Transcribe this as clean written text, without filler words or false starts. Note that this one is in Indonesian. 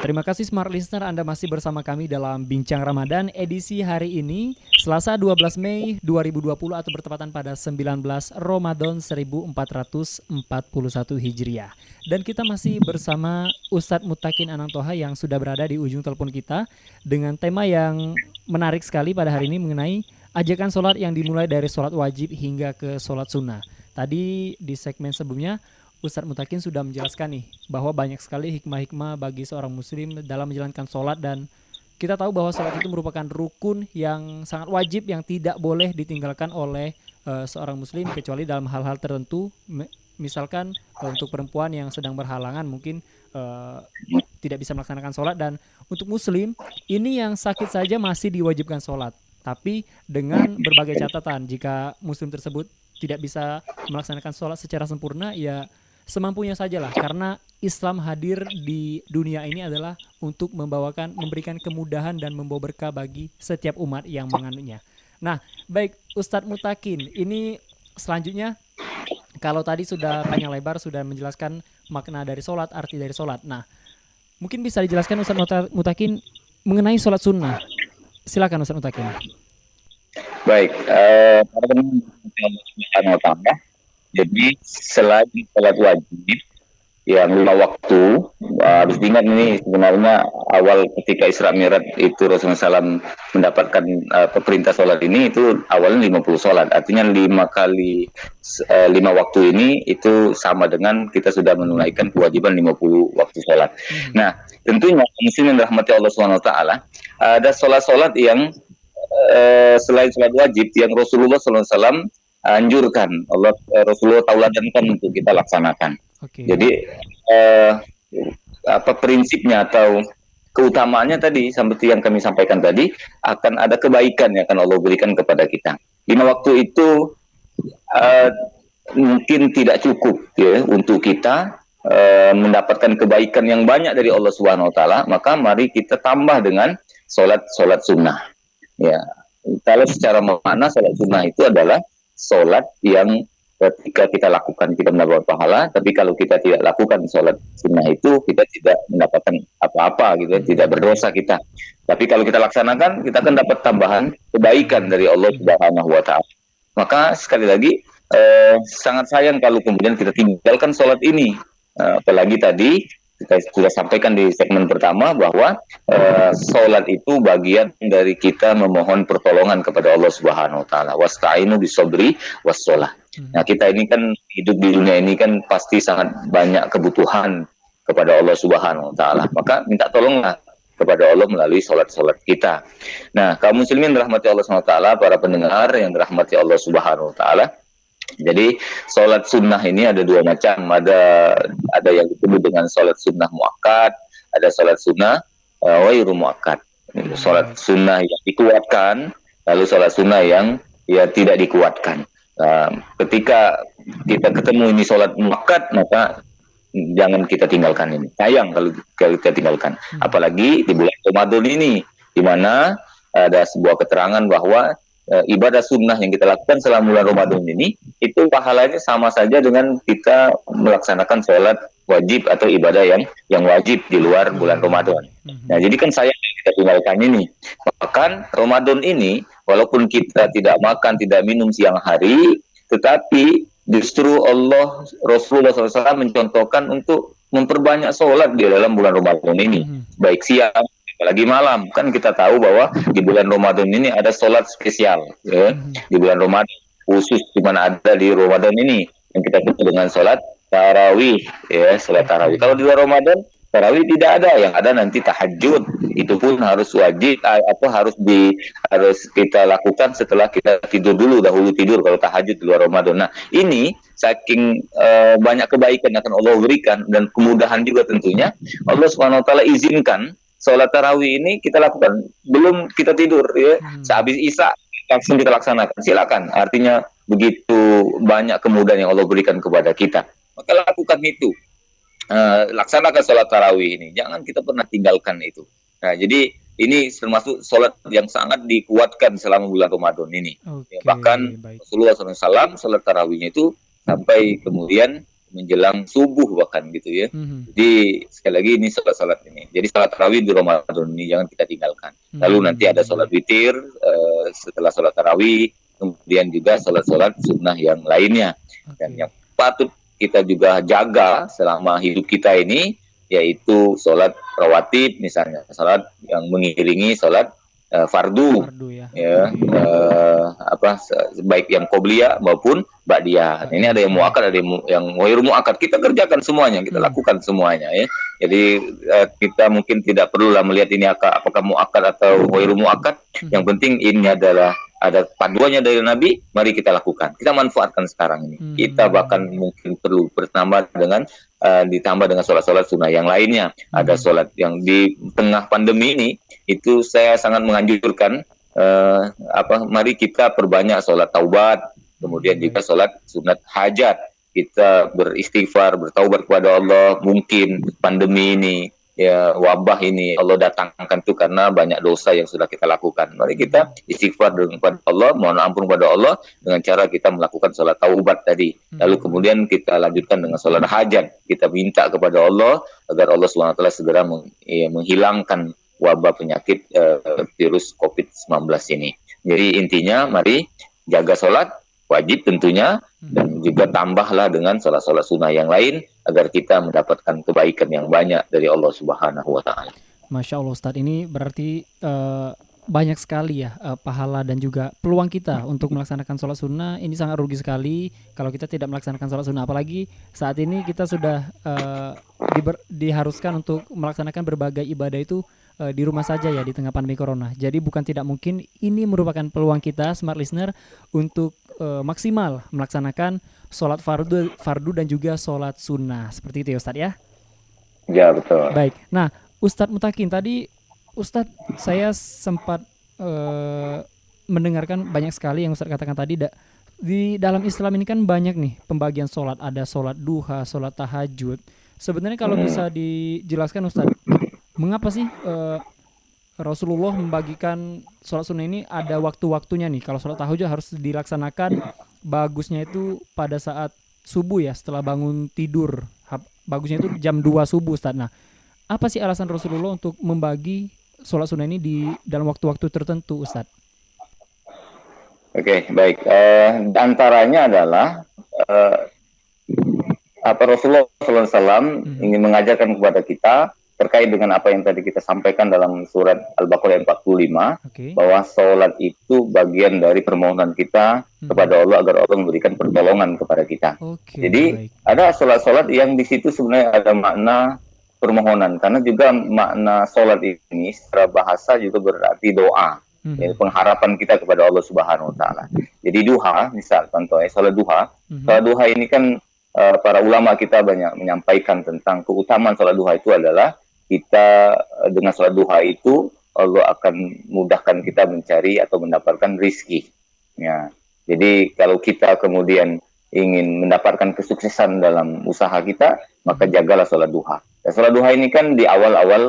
Terima kasih Smart Listener, Anda masih bersama kami dalam Bincang Ramadan edisi hari ini, Selasa 12 Mei 2020 atau bertepatan pada 19 Ramadan 1441 Hijriah. Dan kita masih bersama Ustadz Mutakin Anantoha yang sudah berada di ujung telepon kita dengan tema yang menarik sekali pada hari ini mengenai ajakan sholat yang dimulai dari sholat wajib hingga ke sholat sunnah. Tadi di segmen sebelumnya Ustadz Mutakin sudah menjelaskan nih bahwa banyak sekali hikmah-hikmah bagi seorang muslim dalam menjalankan sholat, dan kita tahu bahwa sholat itu merupakan rukun yang sangat wajib yang tidak boleh ditinggalkan oleh seorang muslim kecuali dalam hal-hal tertentu. Misalkan untuk perempuan yang sedang berhalangan mungkin tidak bisa melaksanakan sholat, dan untuk muslim ini yang sakit saja masih diwajibkan sholat. Tapi dengan berbagai catatan, jika muslim tersebut tidak bisa melaksanakan sholat secara sempurna, ya semampunya sajalah, karena Islam hadir di dunia ini adalah untuk memberikan kemudahan dan membawa berkah bagi setiap umat yang menganutnya. Nah, baik Ustadz Mutakin, ini selanjutnya kalau tadi sudah panjang lebar sudah menjelaskan makna dari sholat, arti dari sholat. Nah, mungkin bisa dijelaskan Ustadz Mutakin mengenai sholat sunnah. Silakan Ustadz Mutakin. Baik, para penonton, jadi selain sholat wajib yang 5 waktu, harus diingat ini sebenarnya awal ketika Isra Mi'raj itu Rasulullah SAW mendapatkan perintah sholat ini, itu awalnya 50 sholat, artinya 5 kali 5 waktu ini itu sama dengan kita sudah menunaikan kewajiban 50 waktu sholat. Nah, tentunya muslimin rahmati Allah SWT, ada sholat-sholat yang selain sholat wajib yang Rasulullah SAW anjurkan, Rasulullah tauladankan untuk kita laksanakan. Okay. Jadi prinsipnya atau keutamaannya tadi seperti yang kami sampaikan tadi, akan ada kebaikan yang akan Allah berikan kepada kita. 5 waktu itu mungkin tidak cukup ya untuk kita mendapatkan kebaikan yang banyak dari Allah Subhanahu wa taala, maka mari kita tambah dengan sholat sunnah. Ya, kalau secara makna sholat sunnah itu adalah sholat yang ketika kita lakukan kita mendapat pahala, tapi kalau kita tidak lakukan sholat sunnah itu kita tidak mendapatkan apa-apa gitu ya, tidak berdosa kita. Tapi kalau kita laksanakan, kita akan dapat tambahan kebaikan dari Allah Subhanahu wa taala. Maka sekali lagi sangat sayang kalau kemudian kita tinggalkan sholat ini. Apalagi tadi kita sudah sampaikan di segmen pertama bahwa sholat itu bagian dari kita memohon pertolongan kepada Allah Subhanahu wa taala. Wasta'inu bis-sabri was-shalah. Nah, kita ini kan hidup di dunia ini kan pasti sangat banyak kebutuhan kepada Allah Subhanahu wa taala. Maka minta tolonglah kepada Allah melalui sholat-sholat kita. Nah, kaum muslimin rahmati Allah Subhanahu wa taala, para pendengar yang dirahmati Allah Subhanahu wa taala. Jadi sholat sunnah ini ada 2 macam, ada yang disebut dengan sholat sunnah muakkad, ada sholat sunnah ghairu muakkad. Sholat sunnah yang dikuatkan, lalu sholat sunnah yang tidak dikuatkan. Ketika kita ketemu ini sholat muakkad, maka jangan kita tinggalkan ini. Sayang kalau kita tinggalkan. Apalagi di bulan Ramadan ini, di mana ada sebuah keterangan bahwa ibadah sunnah yang kita lakukan selama bulan Ramadan ini itu pahalanya sama saja dengan kita melaksanakan sholat wajib atau ibadah yang wajib di luar bulan Ramadan. Nah, jadi kan sayang kita tinggalkan ini. Bahkan Ramadan ini walaupun kita tidak makan, tidak minum siang hari, tetapi justru Rasulullah SAW mencontohkan untuk memperbanyak sholat di dalam bulan Ramadan ini, baik siang apalagi malam. Kan kita tahu bahwa di bulan Ramadan ini ada sholat spesial ya. Di bulan Ramadan khusus di mana ada di Ramadan ini yang kita sebut dengan sholat tarawih ya, sholat tarawih. Kalau di luar Ramadan tarawih tidak ada, yang ada nanti tahajud. Itu pun harus wajib harus kita lakukan setelah kita dahulu tidur kalau tahajud di luar Ramadan. Nah, ini saking banyak kebaikan yang akan Allah berikan dan kemudahan juga tentunya, Allah Subhanahu wa taala izinkan sholat tarawih ini kita lakukan belum kita tidur ya. Sehabis Isya langsung kita laksanakan. Silakan. Artinya begitu banyak kemudahan yang Allah berikan kepada kita. Maka lakukan itu. Laksanakan sholat tarawih ini. Jangan kita pernah tinggalkan itu. Nah, jadi ini termasuk sholat yang sangat dikuatkan selama bulan Ramadan ini. Okay, bahkan baik. Rasulullah SAW sholat tarawihnya itu sampai kemudian menjelang subuh bahkan gitu ya. Mhm. Jadi sekali lagi ini salat-salat ini. Jadi salat tarawih di Ramadan ini jangan kita tinggalkan. Lalu nanti ada salat Baik. witir setelah salat tarawih, kemudian juga salat-salat sunnah yang lainnya. Dan Oke. yang patut kita juga jaga selama hidup kita ini yaitu salat rawatib misalnya, salat yang mengiringi salat fardu Fardu ya. ya, Oke. baik yang qobliyah maupun ba'diyah. Ini ada yang Baik. muakkad, ada yang ghairu muakkad. Kita kerjakan semuanya, kita lakukan semuanya ya. Jadi kita mungkin tidak perlulah melihat ini apakah muakkad atau ghairu muakkad. Yang penting ini adalah ada panduannya dari Nabi, mari kita lakukan. Kita manfaatkan sekarang ini. Kita bahkan mungkin perlu bertambah dengan ditambah dengan sholat-sholat sunnah yang lainnya. Ada sholat yang di tengah pandemi ini, itu saya sangat menganjurkan mari kita perbanyak sholat taubat, kemudian juga sholat sunat hajat. Kita beristighfar, bertaubat kepada Allah. Mungkin pandemi ini, ya wabah ini Allah datangkan itu karena banyak dosa yang sudah kita lakukan. Mari kita istighfar kepada Allah, mohon ampun kepada Allah dengan cara kita melakukan sholat taubat tadi. Lalu kemudian kita lanjutkan dengan sholat hajat. Kita minta kepada Allah agar Allah SWT segera menghilangkan wabah penyakit virus COVID-19 ini. Jadi intinya mari jaga sholat wajib tentunya, dan juga tambahlah dengan sholat-sholat sunnah yang lain agar kita mendapatkan kebaikan yang banyak dari Allah Subhanahu wa Ta'ala. Masya Allah Ustadz, ini berarti banyak sekali ya pahala dan juga peluang kita untuk melaksanakan sholat sunnah. Ini sangat rugi sekali kalau kita tidak melaksanakan sholat sunnah. Apalagi saat ini kita sudah diharuskan untuk melaksanakan berbagai ibadah itu di rumah saja ya di tengah pandemi corona. Jadi bukan tidak mungkin, ini merupakan peluang kita smart listener untuk maksimal melaksanakan sholat fardu dan juga sholat sunnah. Seperti itu ya Ustadz ya? Ya betul. Baik, nah Ustadz Mutakin, tadi Ustadz saya sempat mendengarkan banyak sekali yang Ustadz katakan tadi. Di dalam Islam ini kan banyak nih pembagian sholat. Ada sholat duha, sholat tahajud. Sebenarnya kalau bisa dijelaskan Ustadz, mengapa sih Rasulullah membagikan sholat sunnah ini ada waktu-waktunya nih? Kalau sholat tahajud harus dilaksanakan bagusnya itu pada saat subuh ya, setelah bangun tidur. Bagusnya itu jam 2 subuh Ustaz. Nah, apa sih alasan Rasulullah untuk membagi sholat sunnah ini di dalam waktu-waktu tertentu Ustaz? Oke, baik. Antaranya adalah Rasulullah SAW ingin mengajarkan kepada kita terkait dengan apa yang tadi kita sampaikan dalam surat Al-Baqarah 45, bahwa sholat itu bagian dari permohonan kita kepada Allah agar Allah memberikan pertolongan kepada kita. Jadi ada sholat-sholat yang di situ sebenarnya ada makna permohonan, karena juga makna sholat ini secara bahasa juga berarti doa, ya, pengharapan kita kepada Allah Subhanahu Wa Taala. Jadi duha, misal contohnya sholat duha ini kan para ulama kita banyak menyampaikan tentang keutamaan sholat duha itu adalah kita dengan sholat duha itu Allah akan mudahkan kita mencari atau mendapatkan rizki. Ya. Jadi kalau kita kemudian ingin mendapatkan kesuksesan dalam usaha kita, maka jagalah sholat duha. Dan sholat duha ini kan di awal-awal